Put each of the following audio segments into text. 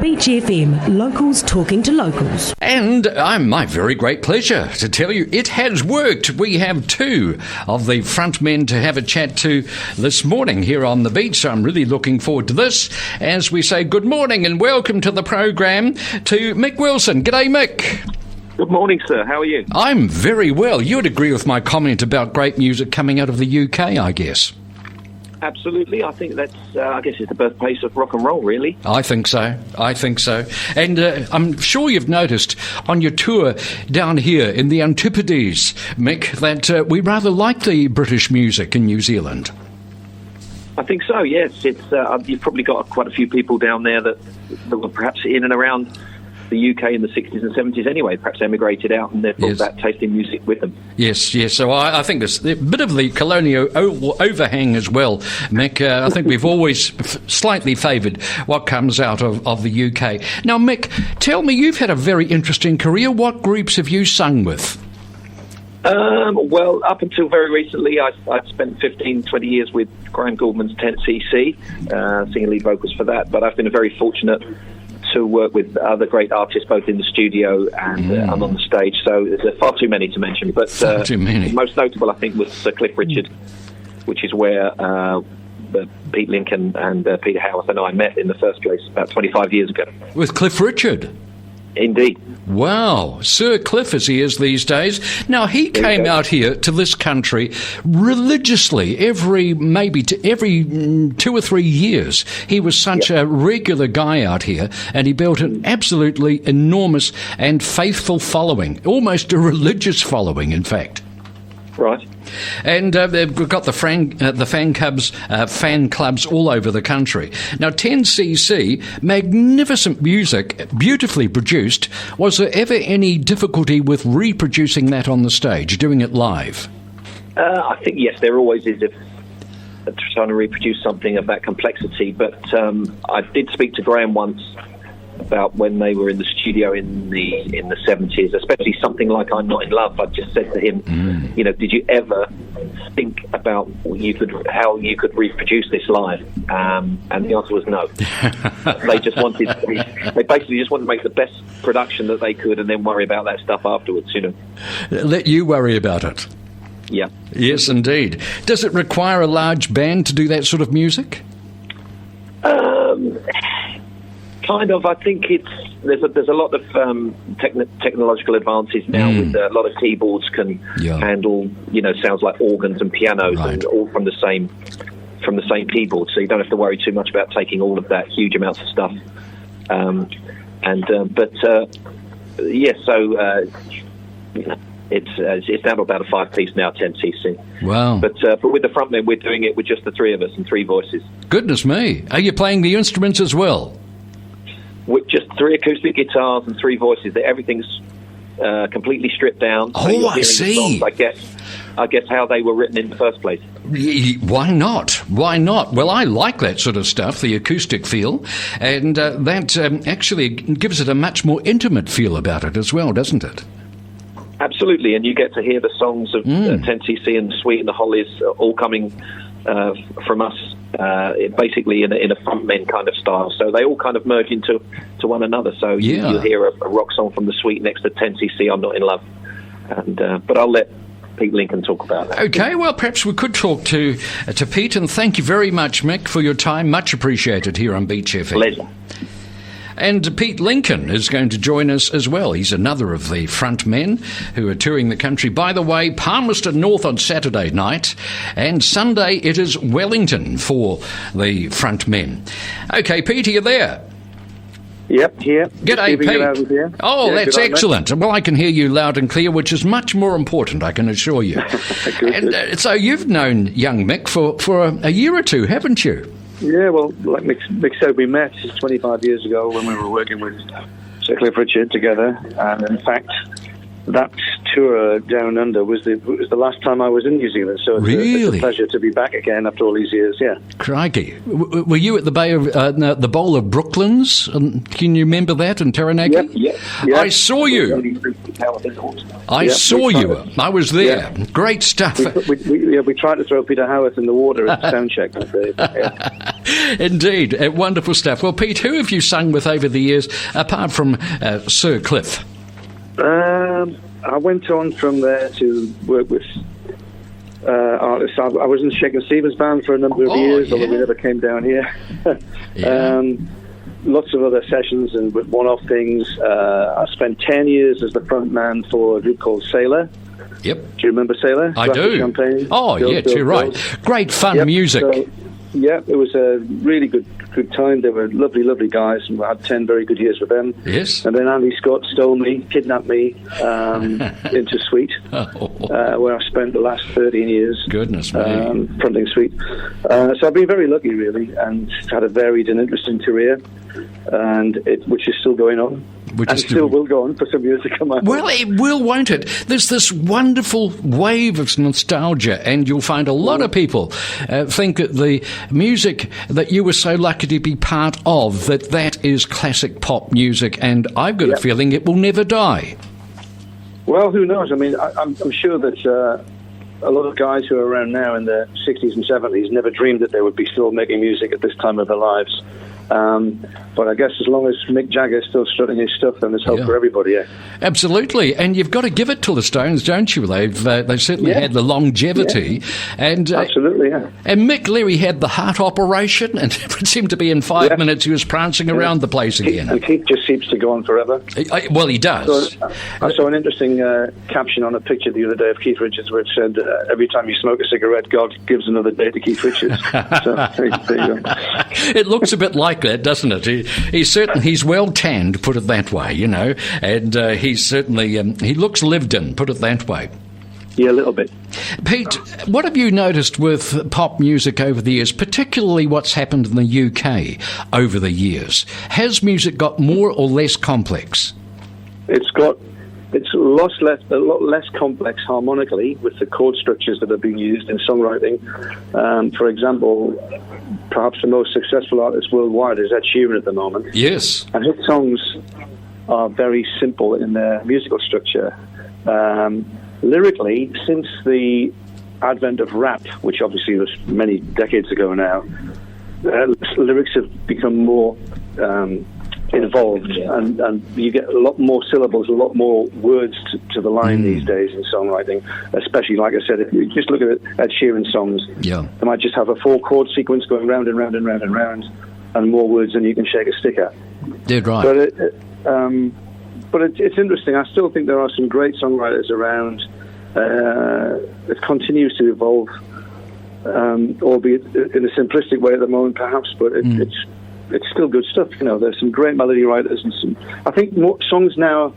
Beach FM, locals talking to locals. And my very great pleasure to tell you it has worked. We have two of the frontmen to have a chat to this morning here on the beach. So I'm really looking forward to this as we say good morning and welcome to the program to Mick Wilson. G'day, Mick. Good morning, sir. How are you? I'm very well. You'd agree with my comment about great music coming out of the UK, I guess. Absolutely. I think that's, I guess it's the birthplace of rock and roll, really. I think so. And I'm sure you've noticed on your tour down here in the Antipodes, Mick, that we rather like the British music in New Zealand. I think so, yes. It's you've probably got quite a few people down there that were perhaps in and around the UK in the 60s and 70s anyway, perhaps emigrated out and they've brought that taste in music with them. Yes. So I think there's a bit of the colonial overhang as well, Mick. I think we've always slightly favoured what comes out of the UK. Now, Mick, tell me, you've had a very interesting career. What groups have you sung with? Well, up until very recently, I spent 15, 20 years with Graham Gouldman's 10cc, singing lead vocals for that, but I've been very fortunate to work with other great artists both in the studio and on the stage, so there's far too many to mention, but too many. Most notable I think was Sir Cliff Richard, which is where Pete Lincoln and Peter Howarth and I met in the first place about 25 years ago. With Cliff Richard? Indeed. Wow, Sir Cliff as he is these days. Now, he came out here to this country religiously every 2 or 3 years. He was such a regular guy out here, and he built an absolutely enormous and faithful following, almost a religious following, in fact. Right. And we've got the fan clubs all over the country. Now, 10cc, magnificent music, beautifully produced. Was there ever any difficulty with reproducing that on the stage, doing it live? I think, yes, there always is if trying to reproduce something of that complexity. But I did speak to Graham once about when they were in the studio in the 70s, especially something like I'm Not in Love. I just said to him, did you ever think about how you could reproduce this live? And the answer was no. They basically just wanted to make the best production that they could and then worry about that stuff afterwards, Let you worry about it. Yeah. Yes, indeed. Does it require a large band to do that sort of music? Kind of. I think there's a lot of technological advances now. With a lot of keyboards can handle sounds like organs and pianos, and all from the same keyboard. So you don't have to worry too much about taking all of that huge amounts of stuff. It's down to about a 5-piece now, 10cc. Wow! But with the frontmen, we're doing it with just the three of us and three voices. Goodness me! Are you playing the instruments as well? With just 3 acoustic guitars and 3 voices. Everything's completely stripped down. Oh, I see. Songs, I guess how they were written in the first place. Why not? Well, I like that sort of stuff, the acoustic feel, and that actually gives it a much more intimate feel about it as well, doesn't it? Absolutely, and you get to hear the songs of 10cc and Sweet and the Hollies all coming from us, basically in a frontmen kind of style. So they all kind of merge into one another. So you hear a rock song from the Sweet next to 10cc, I'm Not in Love. And but I'll let Pete Lincoln talk about that. Okay, well, perhaps we could talk to Pete, and thank you very much, Mick, for your time. Much appreciated here on Beach FM. Pleasure. And Pete Lincoln is going to join us as well. He's another of the front men who are touring the country. By the way, Palmerston North on Saturday night, and Sunday it is Wellington for the front men. Okay, Pete, are you there? Yep, here. G'day, Pete. Oh, yeah, that's excellent. Well, I can hear you loud and clear, which is much more important, I can assure you. And so you've known young Mick for a year or two, haven't you? Yeah, well, like Mick said, we met 25 years ago when we were working with Sir Cliff Richard together, and in fact, that tour down under was the last time I was in New Zealand, so it's a pleasure to be back again after all these years. Yeah, crikey! Were you at the Bowl of Brooklands? Can you remember that in Taranaki? Yeah. I saw you. I saw you. I was there. Yeah. Great stuff. We tried to throw Peter Howarth in the water at the sound check. Indeed. Wonderful stuff. Well, Pete, who have you sung with over the years, apart from Sir Cliff? I went on from there to work with artists. I was in Shakin' Stevens band for a number of years, although we never came down here. Lots of other sessions and with one-off things. I spent 10 years as the front man for a group called Sailor. Yep. Do you remember Sailor? I do. Champagne. Oh, yes, you're right. Great fun music. So, yeah, it was a really good time. They were lovely, lovely guys, and I had 10 very good years with them. Yes. And then Andy Scott stole me, kidnapped me into Sweet, where I spent the last 13 years. Goodness me. Fronting Sweet. So I've been very lucky, really, and had a varied and interesting career, and which is still going on. And still will go on for some years to come out. Well, it will, won't it? There's this wonderful wave of nostalgia, and you'll find a lot of people think that the music that you were so lucky to be part of, that is classic pop music, and I've got a feeling it will never die. Well, who knows? I mean, I'm sure that a lot of guys who are around now in their 60s and 70s never dreamed that they would be still making music at this time of their lives. But I guess as long as Mick Jagger is still strutting his stuff, then there's hope for everybody. Yeah. Absolutely, and you've got to give it to the Stones, don't you? They've certainly had the longevity, and absolutely, yeah. And Mick Leary had the heart operation, and it seemed to be in 5 minutes he was prancing around the place again. And Keith just seems to go on forever. Well, he does. So, I saw an interesting caption on a picture the other day of Keith Richards where it said, "Every time you smoke a cigarette, God gives another day to Keith Richards." So there you go. It looks a bit like that, doesn't it? He's well tanned, put it that way, you know, and he's certainly he looks lived in, put it that way. Yeah, a little bit. Pete, what have you noticed with pop music over the years, particularly what's happened in the UK over the years? Has music got more or less complex? It's a lot less complex harmonically with the chord structures that are being used in songwriting. For example, perhaps the most successful artist worldwide is Ed Sheeran at the moment. Yes. And his songs are very simple in their musical structure. Lyrically, since the advent of rap, which obviously was many decades ago now, lyrics have become more involved, and you get a lot more syllables, a lot more words to the line these days in songwriting, especially, like I said, if you just look at Ed Sheeran songs, they might just have a 4-chord sequence going round and round and round and round, and more words than you can shake a stick at. Dead right. But it's interesting. I still think there are some great songwriters around. It continues to evolve, albeit in a simplistic way at the moment, perhaps, but it's still good stuff. You know, there's some great melody writers, and some. I think more songs now,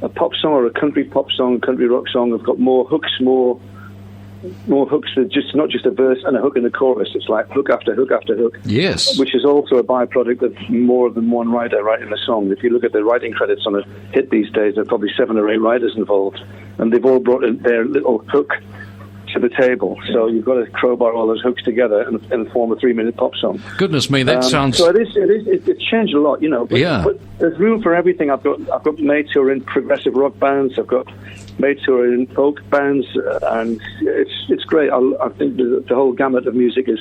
a pop song or a country pop song, country rock song, have got more hooks, more hooks. Just not just a verse and a hook in the chorus. It's like hook after hook after hook. Yes, which is also a byproduct of more than one writer writing a song. If you look at the writing credits on a hit these days, there are probably 7 or 8 writers involved, and they've all brought in their little hook to the table. So you've got to crowbar all those hooks together and form a 3-minute pop song. Goodness me, that sounds. So it's changed a lot, you know. But there's room for everything. I've got mates who are in progressive rock bands. I've got mates who are in folk bands, and it's great. I think the whole gamut of music is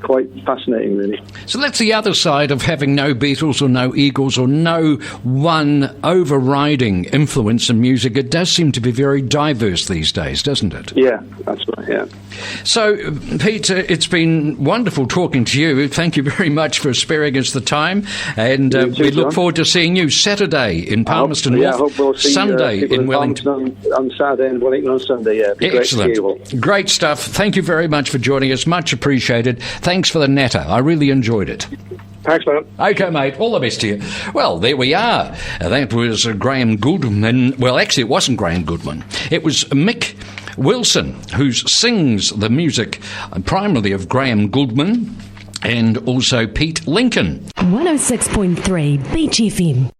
quite fascinating, really. So that's the other side of having no Beatles or no Eagles or no one overriding influence in music. It does seem to be very diverse these days, doesn't it? Yeah, that's right, yeah. So, Pete, it's been wonderful talking to you. Thank you very much for sparing us the time, and we look forward to seeing you Saturday in Palmerston North, I hope we'll see Sunday in Wellington. On Saturday in Wellington on Sunday, yeah. Excellent. Great stuff. Thank you very much for joining us. Much appreciated. Thanks for the natter. I really enjoyed it. Thanks, mate. Okay, mate. All the best to you. Well, there we are. That was Graham Goodman. Well, actually, it wasn't Graham Goodman. It was Mick Wilson, who sings the music primarily of Graham Goodman and also Pete Lincoln. 106.3 Beach FM.